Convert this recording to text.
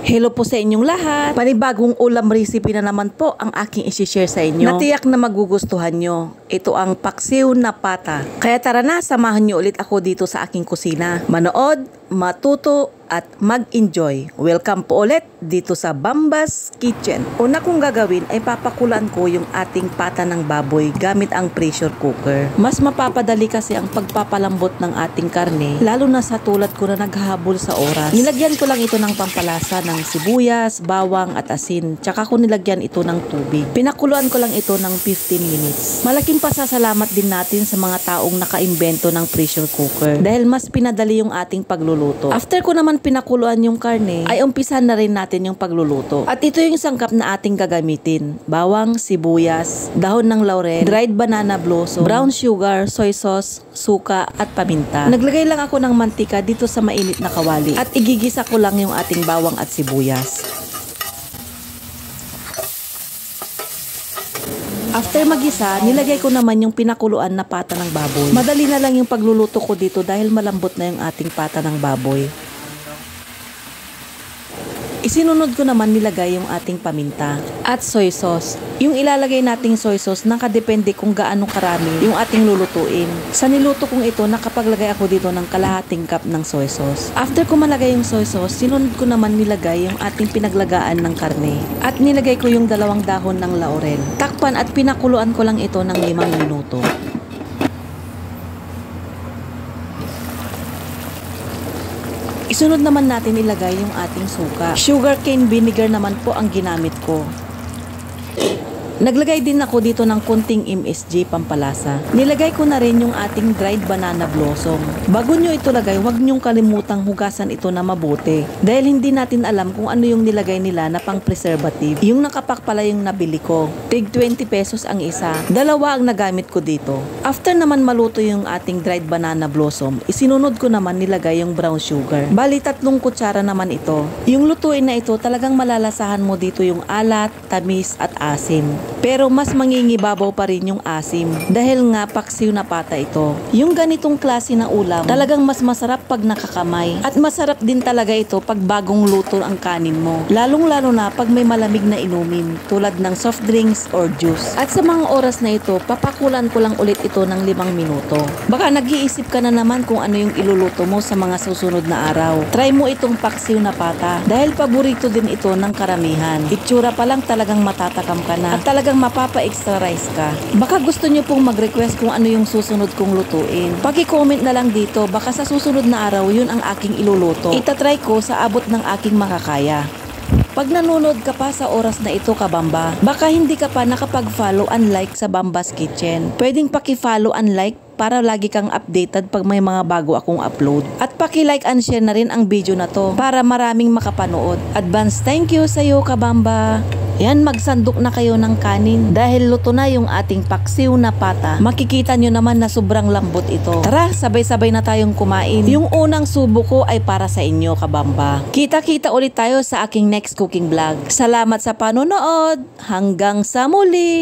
Hello po sa inyong lahat. Panibagong ulam recipe na naman po ang aking isi-share sa inyo. Natiyak na magugustuhan nyo. Ito ang paksiw na pata. Kaya tara na, samahan nyo ulit ako dito sa aking kusina. Manood, matuto, at mag-enjoy. Welcome po ulit dito sa Bamba's Kitchen. Una kong gagawin ay papakulan ko yung ating pata ng baboy gamit ang pressure cooker. Mas mapapadali kasi ang pagpapalambot ng ating karne, lalo na sa tulad ko na naghahabol sa oras. Nilagyan ko lang ito ng pampalasa ng sibuyas, bawang at asin. Tsaka ko nilagyan ito ng tubig. Pinakuluan ko lang ito ng 15 minutes. Malaking pasasalamat din natin sa mga taong nakaimbento ng pressure cooker dahil mas pinadali yung ating pagluluto. After ko naman pinakuluan yung karne, ay umpisan na rin natin yung pagluluto. At ito yung sangkap na ating gagamitin. Bawang, sibuyas, dahon ng laurel, dried banana blossom, brown sugar, soy sauce, suka, at paminta. Naglagay lang ako ng mantika dito sa mainit na kawali. At igigisa ko lang yung ating bawang at sibuyas. After magisa, nilagay ko naman yung pinakuluan na pata ng baboy. Madali na lang yung pagluluto ko dito dahil malambot na yung ating pata ng baboy. Isinunod ko naman nilagay yung ating paminta at soy sauce. Yung ilalagay nating soy sauce, nakadepende kung gaano karami yung ating lulutuin. Sa niluto kong ito, nakapaglagay ako dito ng kalahating cup ng soy sauce. After ko malagay yung soy sauce, sinunod ko naman nilagay yung ating pinaglagaan ng karne. At nilagay ko yung 2 dahon ng laurel. Takpan at pinakuluan ko lang ito ng 5 minuto. Isunod naman natin ilagay yung ating suka. Sugarcane vinegar naman po ang ginamit ko. Naglagay din ako dito ng konting MSG pampalasa. Nilagay ko na rin yung ating dried banana blossom. Bago nyo ito lagay, huwag nyong kalimutang hugasan ito na mabuti. Dahil hindi natin alam kung ano yung nilagay nila na pang preservative. Yung nakapak pala yung nabili ko. Tig 20 pesos ang isa. 2 ang nagamit ko dito. After naman maluto yung ating dried banana blossom, isinunod ko naman nilagay yung brown sugar. Bali 3 kutsara naman ito. Yung lutuin na ito, talagang malalasahan mo dito yung alat, tamis at asim. Pero mas mangingibabaw pa rin yung asim dahil nga paksiw na pata ito. Yung ganitong klase na ulam, talagang mas masarap pag nakakamay. At masarap din talaga ito pag bagong luto ang kanin mo. Lalong-lalo na pag may malamig na inumin tulad ng soft drinks or juice. At sa mga oras na ito, papakulan ko lang ulit ito ng 5 minuto. Baka nag-iisip ka na naman kung ano yung iluluto mo sa mga susunod na araw. Try mo itong paksiw na pata dahil paborito din ito ng karamihan. Itsura pa lang talagang matatakam ka na at talagang mapapa-extra rice ka. Baka gusto nyo pong mag-request kung ano yung susunod kong lutuin. Paki-comment na lang dito, baka sa susunod na araw yun ang aking iluluto. Itatry ko sa abot ng aking makakaya. Pag nanonood ka pa sa oras na ito kabamba, baka hindi ka pa nakapag-follow and like sa Bamba's Kitchen. Pwedeng paki-follow and like para lagi kang updated pag may mga bago akong upload. At paki-like and share na rin ang video na to para maraming makapanood. Advance thank you sa iyo kabamba. Yan, magsandok na kayo ng kanin dahil luto na yung ating paksiw na pata. Makikita nyo naman na sobrang lambot ito. Tara, sabay-sabay na tayong kumain. Yung unang subo ko ay para sa inyo kabamba. Kita-kita ulit tayo sa aking next cooking vlog. Salamat sa panonood. Hanggang sa muli!